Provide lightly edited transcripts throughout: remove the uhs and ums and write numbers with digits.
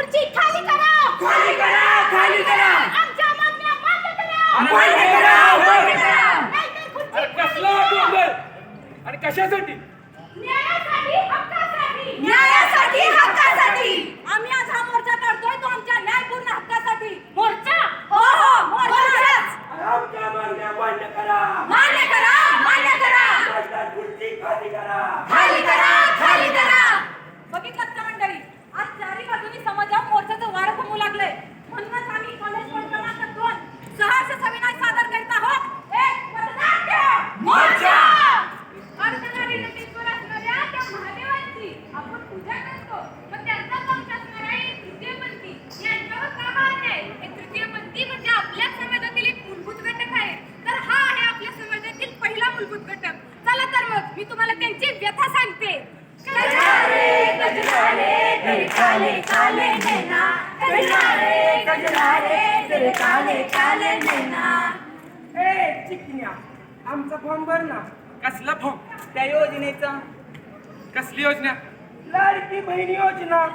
खुर्ची खाली करा, खाली करा, खाली करा. आमच्या मागण्या मान्य करा, मान्य करा, मान्य करा. नाहीतर खुर्ची अरे खाली कसला करा. डोंगर आणि कशासाठी? न्यायासाठी, हक्कासाठी, न्यायासाठी हक्कासाठी आम्ही आज हा मोर्चा काढतोय तो आमच्या न्यायपूर्ण हक्कासाठी. मोर्चा हो हो मोर्चाच. आमच्या मागण्या मान्य करा. मान्य करा, मान्य करा. मतदार खुर्ची खाली करा. खाली करा, खाली करा. बघितलं का मंडळी, आज चारी बाजूनी समाजावर मोर्चाचं वारं घुमू लागलंय. म्हणूनच आम्ही कॉलेज बोर्ड क्रमांक 2 सहर्ष सविनय सादर करत आहोत एक पथनाट्य मोर्चा. अर्धनारीनदीश्वर असणाऱ्या त्या महादेवांची आपण पूजा करतो, मग त्यांचा वंश असणाऱ्या एक तृतीयपंथी यांच्यावर का हा अन्याय? एक तृतीयपंथी म्हणजे आपल्या समाजातील एक मूलभूत घटक आहे. तर हा आहे आपल्या समाजातील पहिला मूलभूत घटक. चला तर मग मी तुम्हाला त्यांची व्यथा सांगते. गजरारे गजरारे तेरे काले काले नैना, गजरारे गजरारे तेरे काले काले नैना. ए चिकन्या, आमचा फॉर्म भर ना. कसला फॉर्म? त्या योजनेचा. कसली योजना? लाडकी बहीण योजना.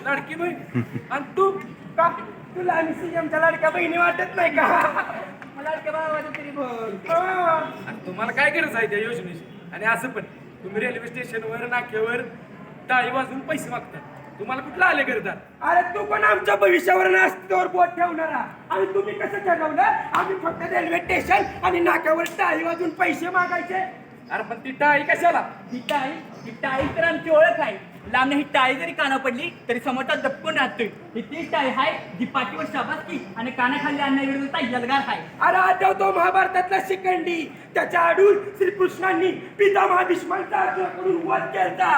लाडकी बहीण. आणि तू का तुला आम्ही सीएमच्या लाडक्या बहिणी वाटत नाही का? मला लाडक्या भावाचं तरी बोल. आणि तुम्हाला काय गरज आहे त्या योजनेची? आणि असं पण तुम्ही रेल्वे स्टेशनवर नाक्यावर टाळी वाजून पैसे मागता, तुम्हाला कुठलं आले करतात? अरे तू पण आमच्या भविष्यावर ना अस्तित्वावर बोट ठेवणारा. आणि तुम्ही कसं ठरवलं? आम्ही फक्त रेल्वे स्टेशन आणि नाक्यावर टाळी वाजून पैसे मागायचे. अरे पण ती टाळी कशाला? ही टाळी तर आमची ओळख आहे. लांबने ही टाळी जरी काना पडली तरी समोरचा दपकून राहतोय. ही तीच टाळी आहे जी पाठीवर शाबासकी आणि कानाखाली अन्यायाविरुद्धचा यलगार आहे. अरे आठवतो महाभारतातला शिखंडी. त्याच्या आडून श्रीकृष्णांनी पितामह भीष्मांचा अर्जुन करून वध केला.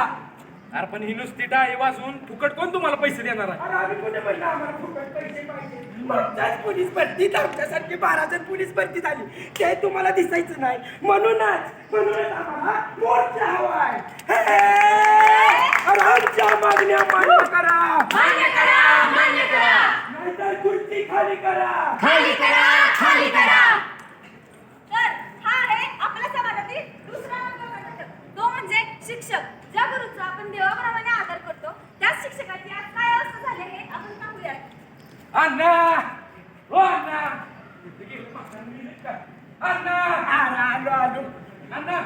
अरे पण ही नुसती टाळी वाजून फुकट कोण तुम्हाला पैसे देणार आहे? अरे आम्ही कुठे म्हणलं आम्हाला फुकट पैसे पाहिजे? मागच्याच पोलीस भरतीत आमच्यासारखी 12 जण पोलीस भरती झाली. ते तुम्हाला दिसायचं नाही. म्हणूनच आम्हाला मोर्चा हवाय. अरे आमच्या मागण्या मान्य करा. मान्य करा, मान्य करा. नाहीतर खुर्ची खाली करा. खाली करा, खाली करा. तर हा आहे आपल्या समाजातील दुसरा महत्त्वाचा घटक. तो म्हणजे शिक्षक. ज्या गुरुचा आपण देवाप्रमाणे आदर करतो त्याच शिक्षकाची आज काय अवस्था झाली आहे आपण पाहूयात. अण्णा, हो अण्णा, अण्णा, अरे आलो. अण्णा,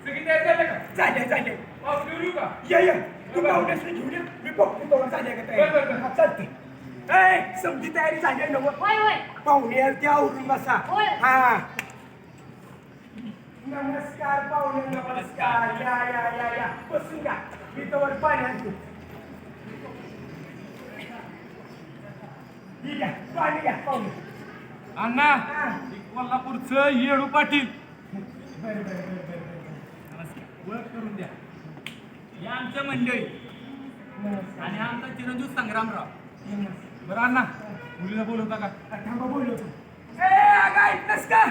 सगळी तयार झालं का? झाले. पाऊस घेऊन येऊ का? ये तू पाहुण्यास घेऊन ये. मी बघतो तो झाले का बरं, बरं. तयारी. चालते. ए समजी तयारी झाली नव. होय होय पाहुणे त्या आवरून बसा. होय. हा नमस्कार पाहुणे, नमस्कार. या बसून घ्या. मी तोवर पाणी आणतो. ठीक आहे, पाणी घ्या पाहुणे. अण्णा, ही कोल्हापूरचं येळू पाटील. बरं. ओळख करून द्या. हे आमच्या मंडळी नमस्कार. आणि हा आमचा चिरंजीव संग्रामराव. नमस्कार. बरं अण्णा, मुलीला बोलवता का? थांबा बोललो तू. अगं ऐकलंस का?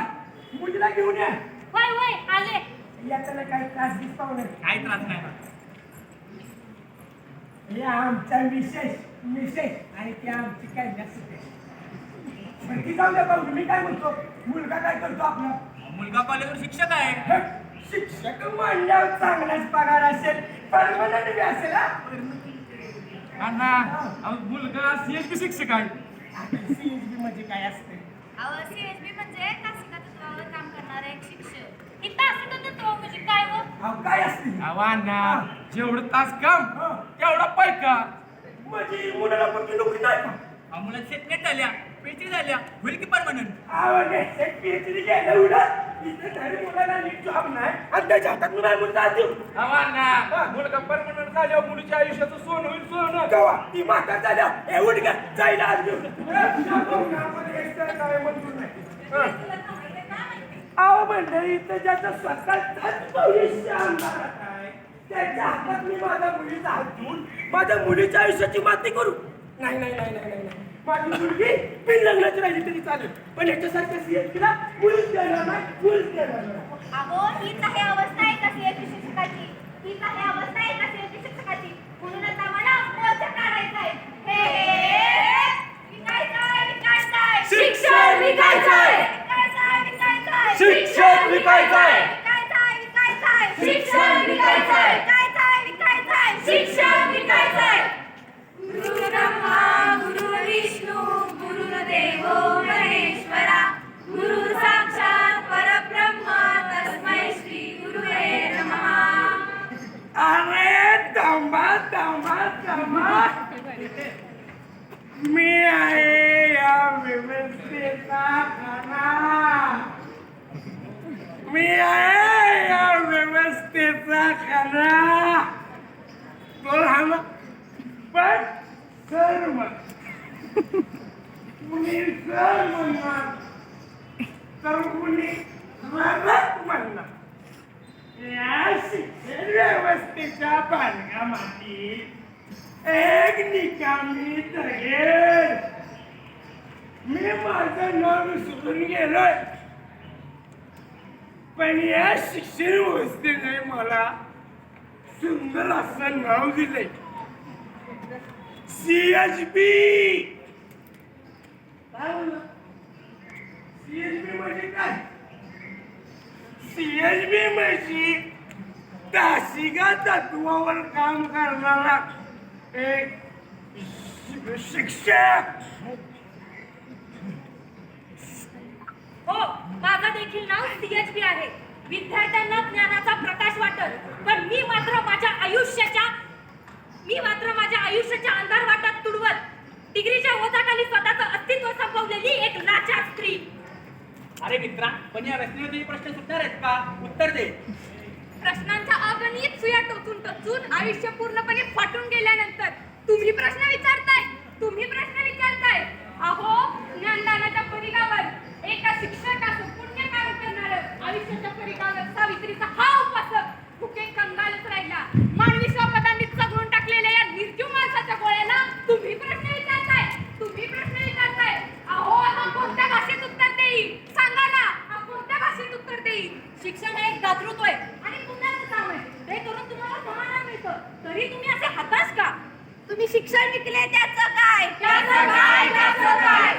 मुलीला घेऊन ये. होय होय आले. याच्याला काही त्रास दिस पाहुणे. काही त्रास नाही. हे आमचा विशेष आणि ते आमची कन्या सुटे. पण ती जाऊ द्या पाहू. मी काय म्हणतो, मुलगा काय करतो आपला? मुलगा कॉलेजवर शिक्षक आहे. शिक्षक म्हणल्यावर चांगलाच पगार असेल. परमनंट बी असेल. अण्णा, अहो, मुलगा CSB शिक्षक आहे. CSB म्हणजे काय असते? CSB म्हणजे तासिका तत्वावर काम करणारा एक शिक्षक. ही तासिका तत्व म्हणजे काय हो? काय असते? अहो अण्णा, जेवढं तास काम तेवढा पैका. म्हणजे मुलाला पण ती नोकरी नाही का? आम्हाला सेटनेट झाल्या, पेटी झाल्या, होईल की परमनंट. PhD घ्यायला उडत. इथं तरी मुलाला नीट जॉब नाही आणि त्याच्या हातात मी नाही मुलगा देऊ. अहो अण्णा, मुलगा परमनंट झाल्यावर मुलीच्या आयुष्याचं सोनं होईल सोनं. तेव्हा ती माता झाल्या एवढी का जायला आज घेऊन. अहो मंडळी, तर ज्याचं स्वतःच भविष्य अंधारात आहे त्याच्या हातात मी माझ्या मुलीचा हात घेऊन माझ्या मुलीच्या आयुष्याची माती करू? नाही. माझी मुलगी बिन लग्नाची राहिली तरी चालेल, पण याच्यासारख्या CSB-ला मुलीच देणार नाही. अहो हीच आहे अवस्था एका CSB शिक्षकाची. हीच आहे अवस्था एका CSB शिक्षकाची. म्हणूनच आम्हाला मोर्चा काढायचा आहे. विकायचंय. शिक्षण विकायचंय. शिक्षण विकायचंय. शिक्षण विकायचंय. शिक्षण विकायचंय. मी आहे या व्यवस्थेचा खाना. मी आहे या व्यवस्थेचा खाना. बोल हा मग. पण सर मग कुणी सर म्हणणार तर कुणी रगत म्हणणार. या शिक्षण व्यवस्थेच्या बांधकामाची एक निकामी तगेल. मी माझं नाव विसरून गेलोय, पण या शिक्षण व्यवस्थेने मला सुंदर असं नाव दिलंय, CHB. CHB म्हणजे काय? CHB म्हणजे तासिका तत्वावर काम करणारा एक शिक्षक. हो, माझं देखील नाव CHB आहे. विद्यार्थ्यांना ज्ञानाचा प्रकाश वाटत, पण मी मात्र माझ्या आयुष्याच्या अंधार वाटत तुडवत डिग्रीच्या ओझाखाली स्वतःचं अस्तित्व संपवलेली एक लाचार स्त्री. अरे मित्रा, पण या रचनेवरती प्रश्न सुटणार आहेत का? उत्तर दे. प्रश्नांच्या अगणित सुया टोचून टोचून आयुष्य पूर्णपणे फाटून गेल्यानंतर तुम्ही प्रश्न विचारताय. अहो, ज्ञानदानाच्या परिघावर एका शिक्षकाचं पुण्य काम करणारं, आयुष्याच्या परिघावर सावित्रीचा हा उपासक भुके कंगालच राहिला. मानवी स्वपदांनी चघळून टाकलेल्या या निर्जीव माणसाच्या गोळ्याला तुम्ही प्रश्न विचारताय. अहो, हा कोणत्या भाषेत उत्तर देईल? सांगा ना, हा कोणत्या भाषेत उत्तर देईल? शिक्षण हे एक दातृत्व आहे आणि पुण्याचं काम आहे. ते करून तुम्हाला समाधान मिळतं, तरी तुम्ही असे हताश का? तुम्ही शिक्षण विकले त्याचं काय? शिक्षण विकले त्याचं काय?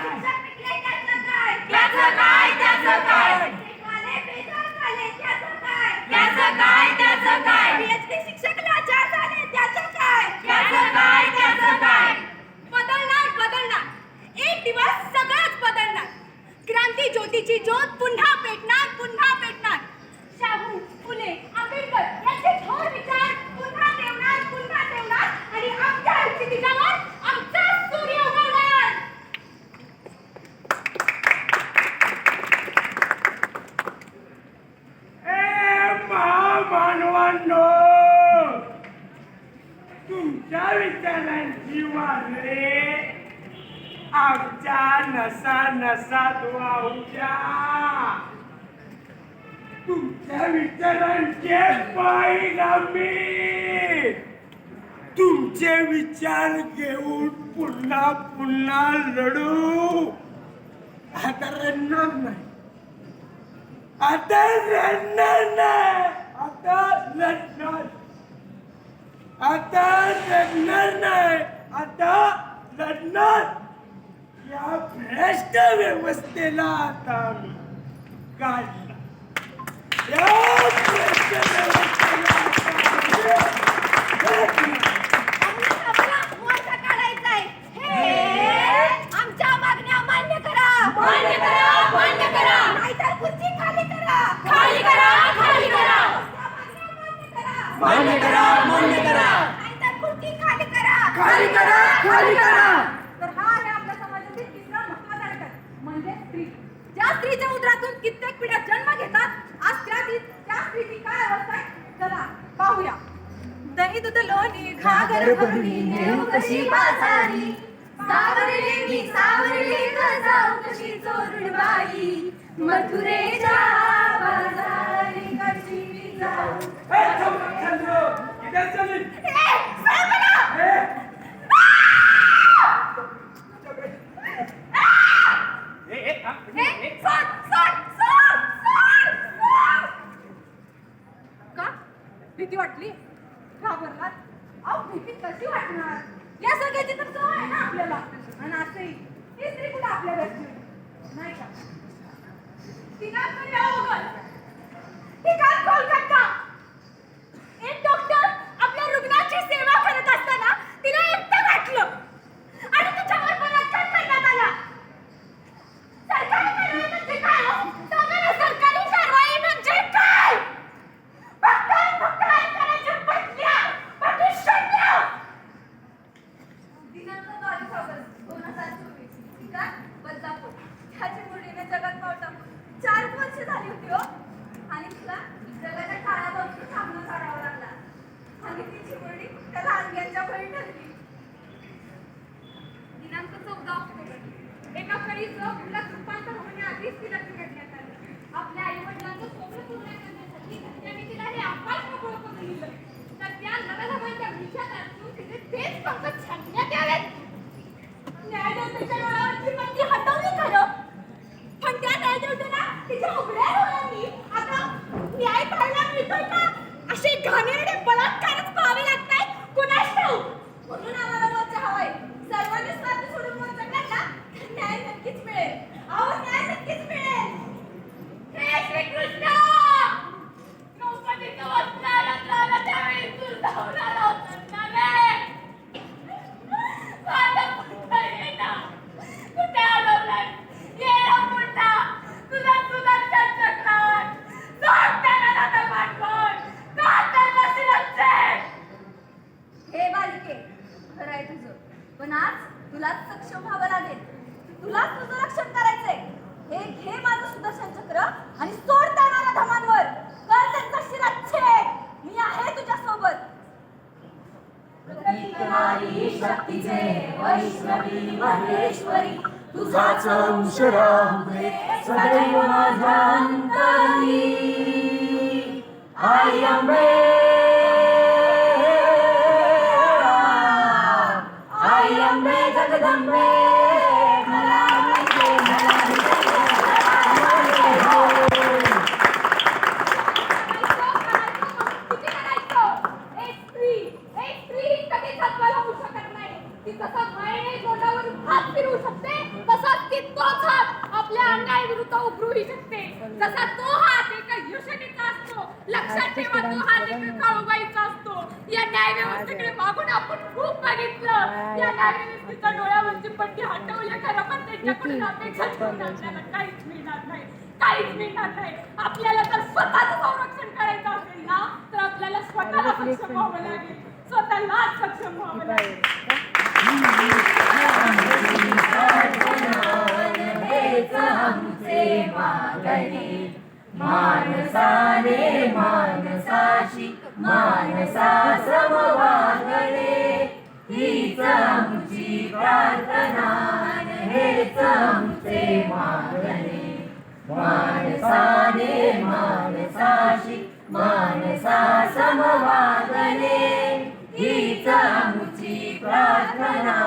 PhD शिक्षक लाचार झाले त्याचं काय? बदलणार. एक दिवस सगळंच बदलणार. क्रांती ज्योतीची ज्योत पुन्हा पेटणार. शाहू, फुले, आंबेडकर यांचे थोर विचार पुन्हा तेवणार आणि आमच्या दिशावर आमचा सूर्य उगवणार. महामानवांनो, तुमच्या विचारांची वादळे आमच्या नसात वाहू द्या. तुमच्या विचारांचे परिणामी तुमचे विचार घेऊन पुन्हा लढू. आता रडणार नाही. या भ्रष्ट व्यवस्थेला आता आम्ही काढला. या भ्रष्ट व्यवस्थेला आपला मोर्चा काढायचा आहे. हे आमच्या मागण्या मान्य करा. नाहीतर खुर्ची खाली करा. मान्य करा. नाहीतर खुर्ची खाली करा. तर हा आहे आपल्या समाजातील तिसरा महत्त्वाचा घटक, म्हणजे स्त्री. ज्या स्त्रीच्या उदरातून कित्येक पिढ्या जन्म घेतात, आज त्या स्त्रीची काय अवस्था आहे, चला पाहूया. दही दूध लोणी घागर भरणी नेऊ कशी बाजारी, सावरली जाऊ कशी चोरून बाई, मथुरेच्या बाजारी कशी जाऊ. का भीती वाटली? घाबरलात? अहो, भीती कशी वाटणार? या सगळ्याची तर सवय आहे ना आपल्याला. आणि असंही ही स्त्री कुठे आपल्या घरची नाही का? तिला कोलकाता एक डॉक्टर आपल्या रुग्णाची सेवा करत असताना तिला दिनांक 22 ऑगस्ट 2024 ठिकाण बदलापूर. ह्या चिमुरडीने जगात पाव टाकून 4 वर्ष झाली होती हो. आणि तिला जगाच्या काळापासून सामना काढावा लागला. आणि ती चिमुरडी त्या लहानग्यांच्या बळी ठरली. दिनांक 14 ऑक्टोबर एका कळीचं मुलात रूपांतर होण्याआधीच तिला करण्यात आलं. आपल्या आई वडिलांचं स्वप्न पूर्ण करण्यासाठी त्यांनी तिला हे आकाश मोकळं करून दिलं. तर त्या नवधमाच्या विचार असून तिथे तेच पंकज छानण्यात यावेत. न्यायदेवतेच्या डोळ्यावरची पट्टी हटवली खरं, पण त्या न्यायदेवतेला तिच्या उघड्या डोळ्यांनी आता न्याय पाहायला मिळतोय का असे घाणेरडे बलात्कारच पाहावे लागतायत कुणास ठाऊक. म्हणून आम्हाला मोर्चा हवाय. सर्वांनी स्वार्थ सोडून मोर्चा काढला तर न्याय नक्कीच मिळेल. अहो न्याय नक्कीच मिळेल. हे श्रीकृष्ण द्रौपदीचं वस्त्र आलं त्यावेळी तू जाऊन आला होतास ना रे. माझं पुत्र ये ना. कुठे अडवलंय? ये ना पुन्हा. तुला सुदर्शन चक्रावर. सोड त्याला दादा पाठवून. सोड त्याला शिरच्छे. हे बालिके, खरं आहे तुझं, पण आज तुलाच सक्षम व्हावं लागेल. तुलाच तुझं रक्षण करायचंय. हे घे माझं सुदर्शन चक्र आणि सोड त्या नराधमांवर. कर त्यांचा शिरच्छेद. मी आहे तुझ्या सोबत. प्रतीकनारी शक्तीचे वैष्णवी महेश्वरी तुझाच अंश राहू दे सदैव माझ्या अंतरी. आई अंबे, आई अंबे जगदंबे मला म्हणजे मला किती करायचं? एक स्त्री कधीच हातवाला होऊ शकत नाही. ती जसा मायेने तोंडावरून हात फिरवू शकते, तसाच ती तोच हात आपल्या अन्यायाविरुद्ध उभारूही शकते. जसा तो हात एका योशनीचा असतो, लक्षात ठेवा तो हात एका काळूबाईचा असतो. या न्यायव्यवस्थेकडे मागून आपण खूप बघितलं. या न्यायव्यवस्थेच्या डोळ्यावरची पट्टी हटवली खरं, पण त्यांच्याकडून अपेक्षा ठेवून आपल्याला काहीच मिळणार नाही. काहीच मिळणार नाही. आपल्याला जर स्वतःचं संरक्षण करायचं असेल ना, तर आपल्याला स्वतःला सक्षम व्हावं लागेल. स्वतःलाच सक्षम व्हावं लागेल. हेच आमचे मागणे मानसाने मानसाशी मानसा समवागणे. हीच आमची प्रार्थना हेच आमचे मागणे मानसाने मानसाशी मानसा समवागणे. हीच आमची प्रार्थना.